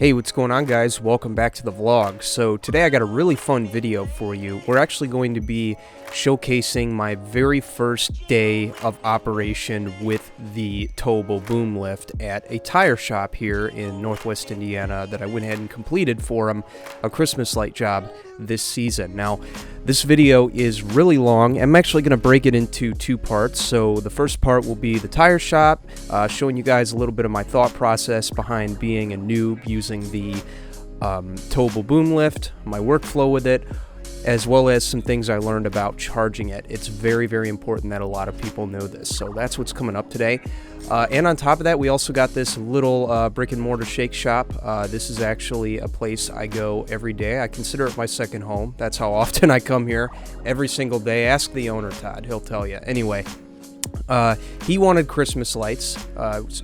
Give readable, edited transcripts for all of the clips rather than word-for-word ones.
Hey, what's going on, guys? Welcome back to the vlog. So today I got a really fun video for you. We're actually going to be showcasing my very first day of operation with the towable boom lift at a tire shop here in Northwest Indiana that I went ahead and completed for them, a Christmas light job this season. Now, this video is really long. I'm actually going to break it into two parts. So the first part will be the tire shop, showing you guys a little bit of my thought process behind being a noob using the towable boom lift, my workflow with it, as well as some things I learned about charging it. It's very, very important that a lot of people know this. So that's what's coming up today. And on top of that, we also got this little brick and mortar shake shop. This is actually a place I go every day. I consider it my second home. That's how often I come here, every single day. Ask the owner, Todd. He'll tell you. Anyway, he wanted Christmas lights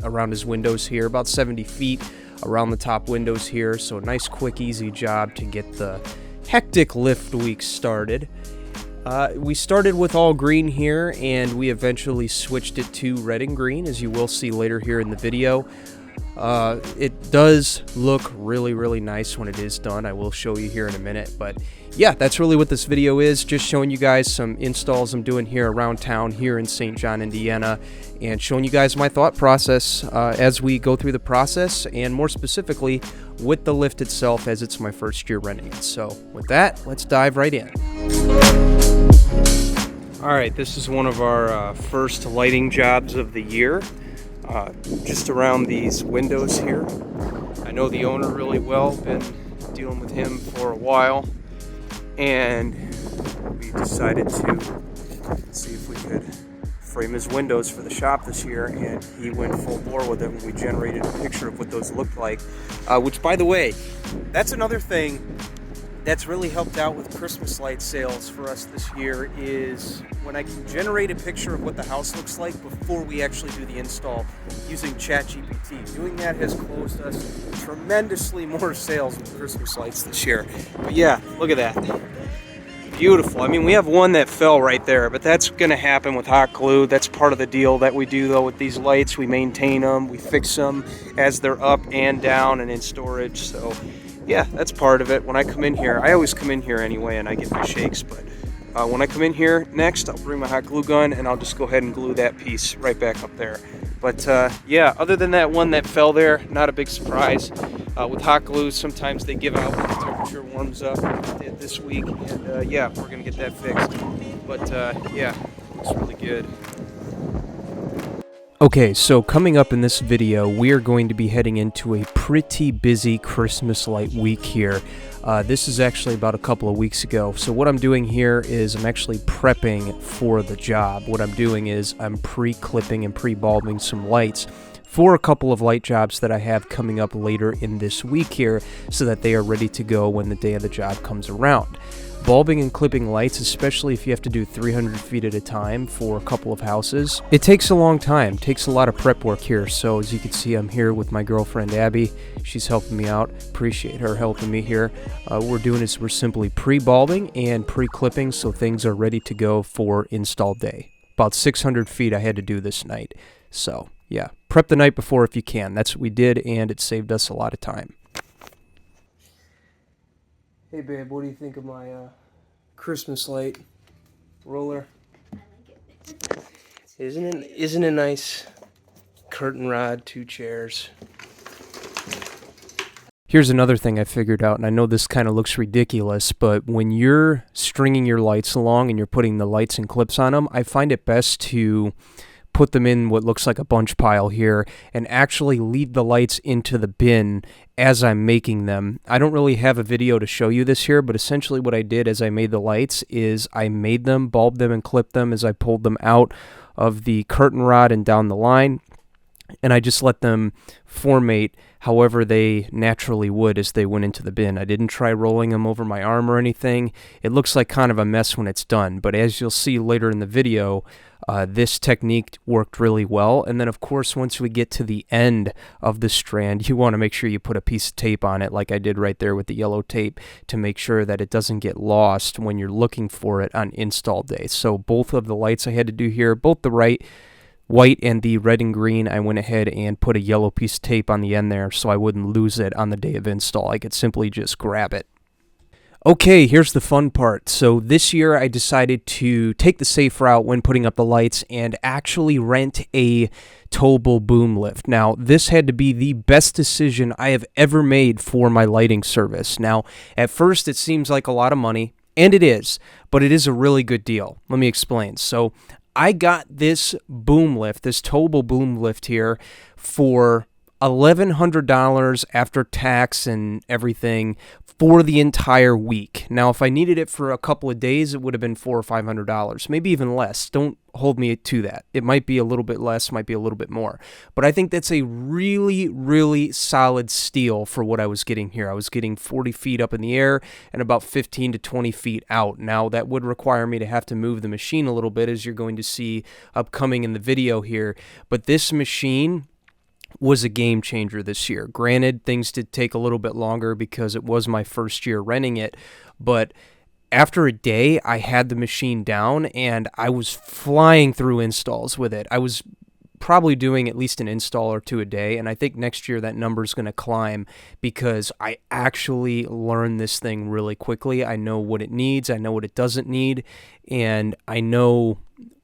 around his windows here, about 70 feet around the top windows here. So a nice, quick, easy job to get the hectic lift week started. We started with all green here, and we eventually switched it to red and green, as you will see later here in the video. It does look really, really nice when it is done. I will show you here in a minute, but yeah, that's really what this video is, just showing you guys some installs I'm doing here around town here in St. John, Indiana, and showing you guys my thought process as we go through the process, and more specifically with the lift itself, as it's my first year renting it. So with that, let's dive right in. Alright, this is one of our first lighting jobs of the year. Just around these windows here. I know the owner really well, been dealing with him for a while, and we decided to see if we could frame his windows for the shop this year, and he went full bore with it when we generated a picture of what those looked like, which, by the way, that's another thing that's really helped out with Christmas light sales for us this year, is when I can generate a picture of what the house looks like before we actually do the install using ChatGPT. Doing that has closed us tremendously more sales with Christmas lights this year. But yeah, look at that. Beautiful. I mean, we have one that fell right there, but that's going to happen with hot glue. That's part of the deal that we do, though, with these lights. We maintain them, we fix them as they're up and down and in storage. So yeah, that's part of it. When I come in here, I always come in here anyway and I get my shakes, but when I come in here next, I'll bring my hot glue gun and I'll just go ahead and glue that piece right back up there. But yeah, other than that one that fell there, not a big surprise. With hot glue, sometimes they give out when the temperature warms up. It did this week, and yeah, we're gonna get that fixed. But yeah, looks really good. Okay, so coming up in this video, we are going to be heading into a pretty busy Christmas light week here. This is actually about a couple of weeks ago. So what I'm doing here is I'm actually prepping for the job. What I'm doing is I'm pre-clipping and pre-bulbing some lights for a couple of light jobs that I have coming up later in this week here, so that they are ready to go when the day of the job comes around. Bulbing and clipping lights, especially if you have to do 300 feet at a time for a couple of houses, it takes a long time, takes a lot of prep work here. So as you can see, I'm here with my girlfriend Abby. She's helping me out. Appreciate her helping me here. What we're doing is we're simply pre-bulbing and pre-clipping so things are ready to go for install day. About 600 feet I had to do this night. So yeah, prep the night before if you can. That's what we did, and it saved us a lot of time. Hey babe, what do you think of my Christmas light roller? I like it. Isn't it nice? Curtain rod, 2 chairs. Here's another thing I figured out, and I know this kind of looks ridiculous, but when you're stringing your lights along and you're putting the lights and clips on them, I find it best to put them in what looks like a bunch pile here and actually leave the lights into the bin as I'm making them. I don't really have a video to show you this here, but essentially what I did as I made the lights is I made them, bulbed them, and clipped them as I pulled them out of the curtain rod and down the line, and I just let them formate however they naturally would as they went into the bin. I didn't try rolling them over my arm or anything. It looks like kind of a mess when it's done, but as you'll see later in the video, this technique worked really well. And then, of course, once we get to the end of the strand, you want to make sure you put a piece of tape on it, like I did right there with the yellow tape, to make sure that it doesn't get lost when you're looking for it on install day. So both of the lights I had to do here, both the right white and the red and green, I went ahead and put a yellow piece of tape on the end there so I wouldn't lose it on the day of install. I could simply just grab it. Okay, here's the fun part. So this year I decided to take the safe route when putting up the lights and actually rent a towable boom lift. Now, this had to be the best decision I have ever made for my lighting service. Now, at first it seems like a lot of money, and it is, but it is a really good deal. Let me explain. So I got this boom lift, this towable boom lift here for $1,100 after tax and everything for the entire week. Now, if I needed it for a couple of days, it would have been $400 or $500, maybe even less. Don't hold me to that. It might be a little bit less, might be a little bit more. But I think that's a really, really solid steal for what I was getting here. I was getting 40 feet up in the air and about 15 to 20 feet out. Now, that would require me to have to move the machine a little bit, as you're going to see upcoming in the video here. But this machine was a game changer this year. Granted, things did take a little bit longer because it was my first year renting it, but after a day, I had the machine down and I was flying through installs with it. I was probably doing at least an install or two a day, and I think next year that number is going to climb because I actually learned this thing really quickly. I know what it needs, I know what it doesn't need, and I know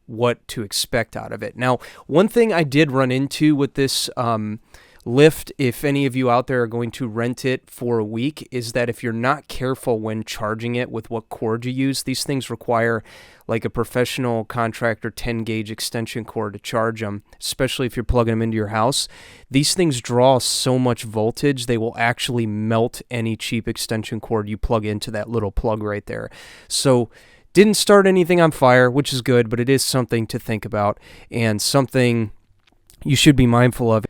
what to expect out of it. Now, one thing I did run into with this lift, if any of you out there are going to rent it for a week, is that if you're not careful when charging it with what cord you use, these things require like a professional contractor 10 gauge extension cord to charge them, especially if you're plugging them into your house. These things draw so much voltage, they will actually melt any cheap extension cord you plug into that little plug right there. So didn't start anything on fire, which is good, but it is something to think about and something you should be mindful of.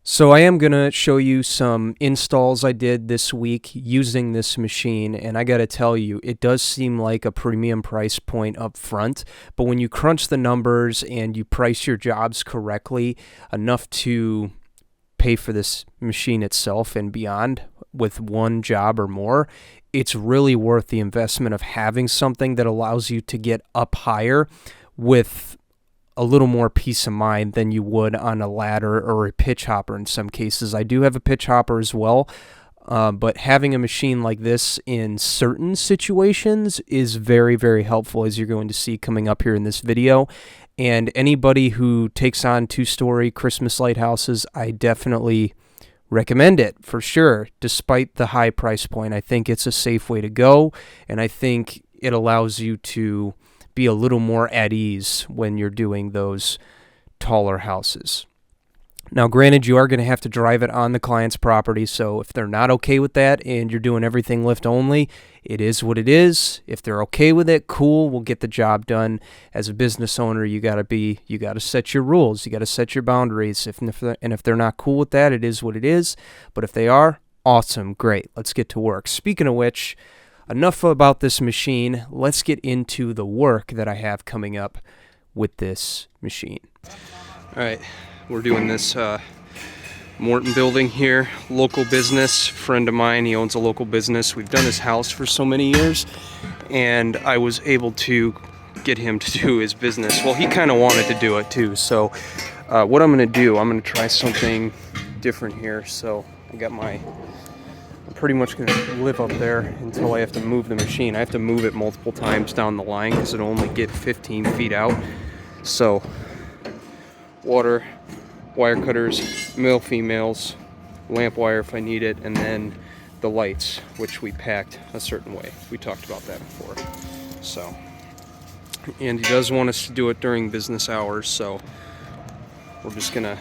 So I am going to show you some installs I did this week using this machine, and I got to tell you, it does seem like a premium price point up front, but when you crunch the numbers and you price your jobs correctly, enough to pay for this machine itself and beyond with one job or more, it's really worth the investment of having something that allows you to get up higher with a little more peace of mind than you would on a ladder or a pitch hopper in some cases. I do have a pitch hopper as well, but having a machine like this in certain situations is very, very helpful, as you're going to see coming up here in this video. And anybody who takes on two-story Christmas lighthouses, I definitely recommend it for sure. Despite the high price point, I think it's a safe way to go, and I think it allows you to be a little more at ease when you're doing those taller houses. Now, granted, you are going to have to drive it on the client's property, so if they're not okay with that and you're doing everything lift only, it is what it is. If they're okay with it, cool, we'll get the job done. As a business owner, you got to set your rules, you got to set your boundaries. If they're not cool with that, it is what it is. But if they are, awesome, great, let's get to work. Speaking of which, enough about this machine. Let's get into the work that I have coming up with this machine. All right. We're doing this Morton building here, local business, friend of mine, he owns a local business. We've done his house for so many years, and I was able to get him to do his business. Well, he kind of wanted to do it too, so what I'm going to do, I'm going to try something different here. So I'm pretty much going to live up there until I have to move the machine. I have to move it multiple times down the line because it'll only get 15 feet out. So water, wire cutters, male, females, lamp wire if I need it, and then the lights, which we packed a certain way. We talked about that before. So, and he does want us to do it during business hours, so we're just gonna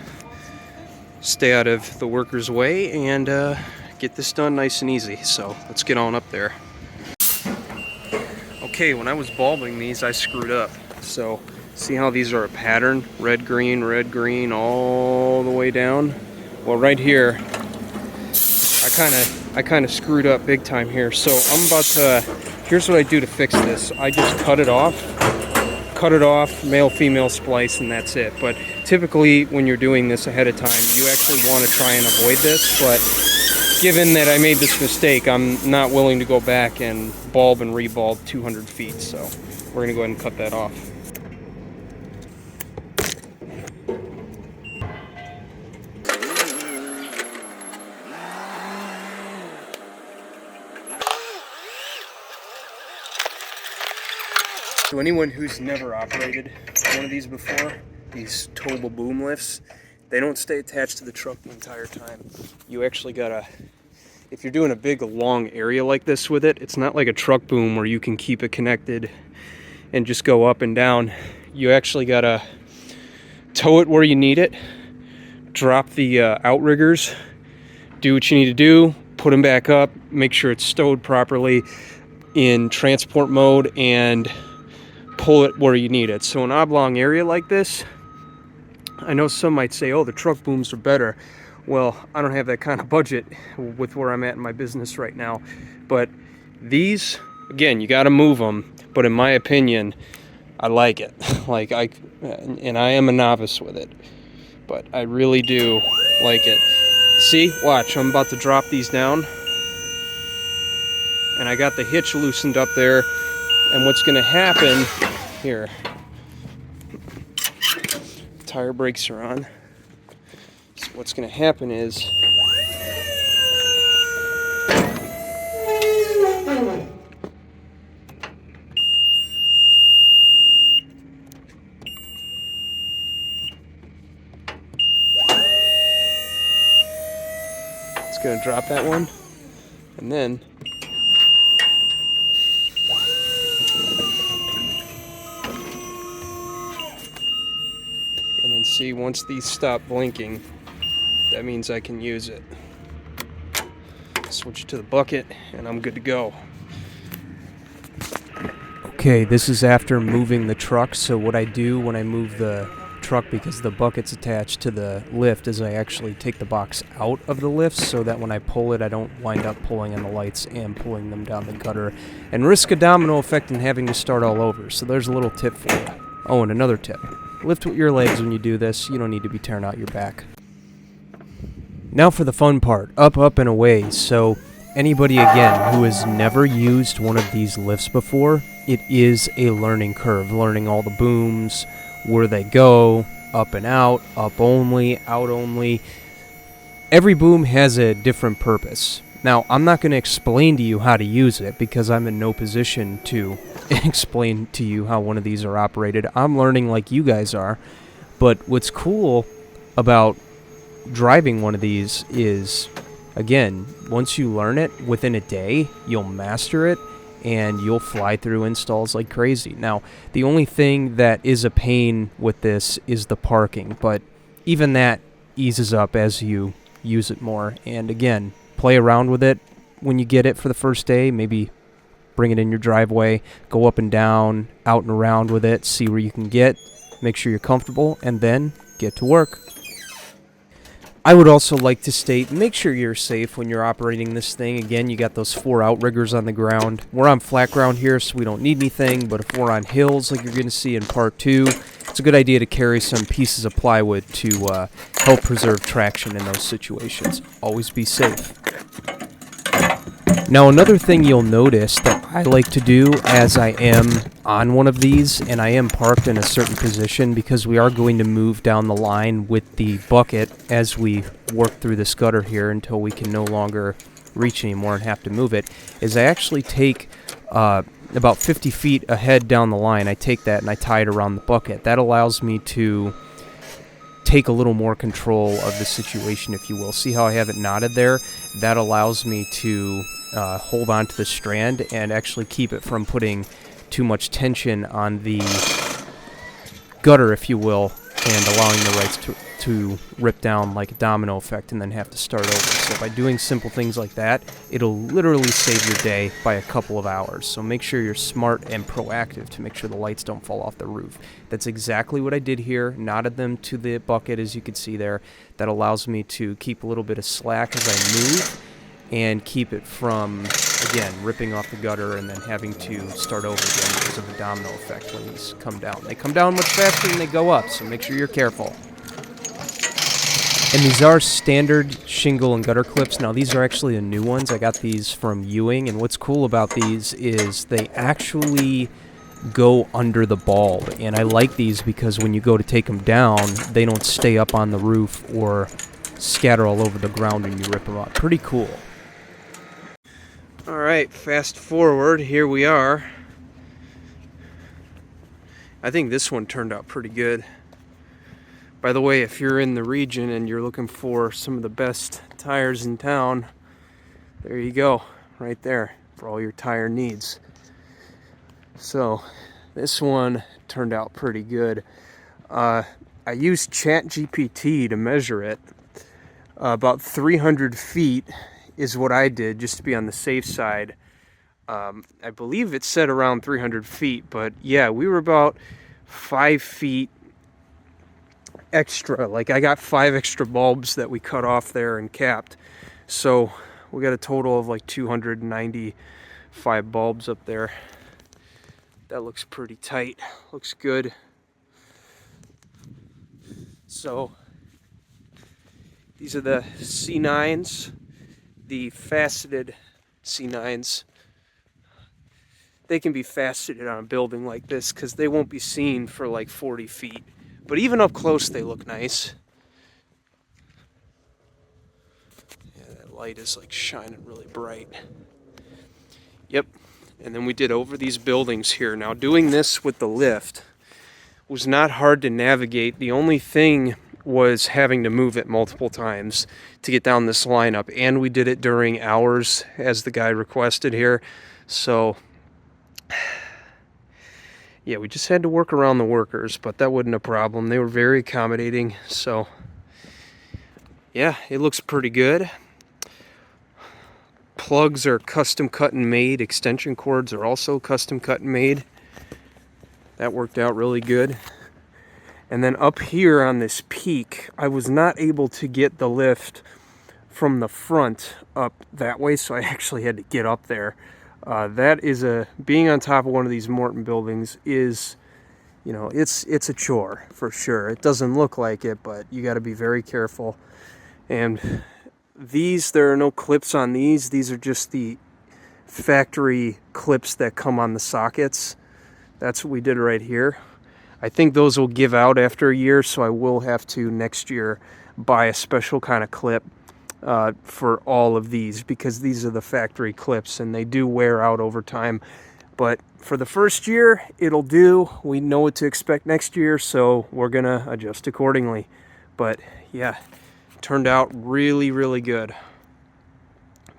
stay out of the workers' way and get this done nice and easy. So let's get on up there. Okay, when I was bulbing these, I screwed up. So see how these are a pattern? Red, green, all the way down? Well, right here, I kind of screwed up big time here. So I'm about to, here's what I do to fix this. I just cut it off, male, female splice, and that's it. But typically, when you're doing this ahead of time, you actually want to try and avoid this. But given that I made this mistake, I'm not willing to go back and bulb and rebulb 200 feet. So we're going to go ahead and cut that off. So anyone who's never operated one of these before, these towable boom lifts, they don't stay attached to the truck the entire time. You actually gotta, if you're doing a big long area like this with it, it's not like a truck boom where you can keep it connected and just go up and down. You actually gotta tow it where you need it, drop the outriggers, do what you need to do, put them back up, make sure it's stowed properly in transport mode, and pull it where you need it. So an oblong area like this, I know some might say, oh, the truck booms are better. Well, I don't have that kind of budget with where I'm at in my business right now. But these, again, you got to move them. But in my opinion, I like it. And I am a novice with it, but I really do like it. See, watch, I'm about to drop these down. And I got the hitch loosened up there. And what's going to happen here, tire brakes are on. So what's going to happen is it's going to drop that one, and then see, once these stop blinking, that means I can use it. Switch to the bucket and I'm good to go. Okay, this is after moving the truck. So what I do when I move the truck, because the bucket's attached to the lift, is I actually take the box out of the lift so that when I pull it, I don't wind up pulling on the lights and pulling them down the gutter and risk a domino effect and having to start all over. So there's a little tip for you. Oh, and another tip. Lift with your legs when you do this. You don't need to be tearing out your back. Now for the fun part. Up, up, and away. So anybody, again, who has never used one of these lifts before, it is a learning curve. Learning all the booms, where they go, up and out, up only, out only. Every boom has a different purpose. Now, I'm not going to explain to you how to use it because I'm in no position to explain to you how one of these are operated. I'm learning like you guys are. But what's cool about driving one of these is, again, once you learn it, within a day, you'll master it and you'll fly through installs like crazy. Now, the only thing that is a pain with this is the parking, but even that eases up as you use it more. And again, play around with it when you get it for the first day. Maybe bring it in your driveway, go up and down, out and around with it, see where you can get, make sure you're comfortable, and then get to work. I would also like to state, make sure you're safe when you're operating this thing. Again, you got those 4 outriggers on the ground. We're on flat ground here, so we don't need anything, but if we're on hills like you're going to see in part 2, it's a good idea to carry some pieces of plywood to help preserve traction in those situations. Always be safe. Now, another thing you'll notice that I like to do as I am on one of these, and I am parked in a certain position because we are going to move down the line with the bucket as we work through this gutter here until we can no longer reach anymore and have to move it, is I actually take about 50 feet ahead down the line. I take that and I tie it around the bucket. That allows me to take a little more control of the situation, if you will. See how I have it knotted there? That allows me to hold on to the strand and actually keep it from putting too much tension on the gutter, if you will, and allowing the lights to rip down like a domino effect and then have to start over. So by doing simple things like that, it'll literally save your day by a couple of hours. So make sure you're smart and proactive to make sure the lights don't fall off the roof. That's exactly what I did here. Knotted them to the bucket, as you can see there. That allows me to keep a little bit of slack as I move and keep it from, again, ripping off the gutter and then having to start over again because of the domino effect when these come down. They come down much faster than they go up, so make sure you're careful. And these are standard shingle and gutter clips. Now, these are actually the new ones. I got these from Ewing, and what's cool about these is they actually go under the bulb. And I like these because when you go to take them down, they don't stay up on the roof or scatter all over the ground when you rip them up. Pretty cool. Alright, fast forward, here we are. I think this one turned out pretty good. By the way, if you're in the region and you're looking for some of the best tires in town, there you go, right there, for all your tire needs. So this one turned out pretty good. I used ChatGPT to measure it. About 300 feet is what I did, just to be on the safe side. I believe it said around 300 feet, but yeah, we were about 5 feet extra. Like, I got 5 extra bulbs that we cut off there and capped. So we got a total of like 295 bulbs up there. That looks pretty tight. Looks good. So these are the C9s, the faceted C9s. They can be faceted on a building like this because they won't be seen for like 40 feet. But even up close, they look nice. Yeah, that light is like shining really bright. Yep. And then we did over these buildings here. Now, doing this with the lift was not hard to navigate. The only thing was having to move it multiple times to get down this lineup. And we did it during hours, as the guy requested here. So yeah, we just had to work around the workers, but that wasn't a problem. They were very accommodating. So yeah, it looks pretty good. Plugs are custom cut and made. Extension cords are also custom cut and made. That worked out really good. And then up here on this peak, I was not able to get the lift from the front up that way, so I actually had to get up there. That is being on top of one of these Morton buildings is, you know, it's a chore for sure. It doesn't look like it, but you got to be very careful. And there are no clips on these. These are just the factory clips that come on the sockets. That's what we did right here. I think those will give out after a year, so I will have to next year buy a special kind of clip for all of these, because these are the factory clips and they do wear out over time. But for the first year, it'll do. We know what to expect next year, so we're gonna adjust accordingly. But yeah, turned out really, really good.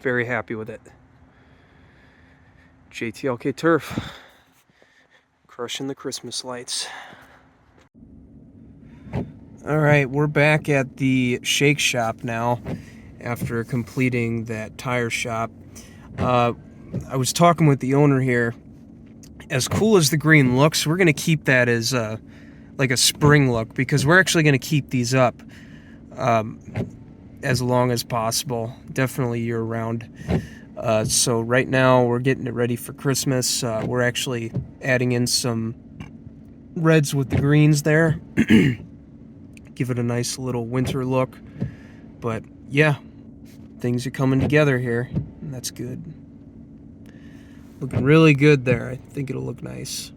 Very happy with it. JTLK Turf. Crushing the Christmas lights. All right, we're back at the shake shop now after completing that tire shop. I was talking with the owner here. As cool as the green looks, we're going to keep that as like a spring look, because we're actually going to keep these up as long as possible, definitely year round. So right now we're getting it ready for Christmas. We're actually adding in some reds with the greens there. Give it a nice little winter look. But yeah, things are coming together here, and that's good. Looking really good there. I think it'll look nice.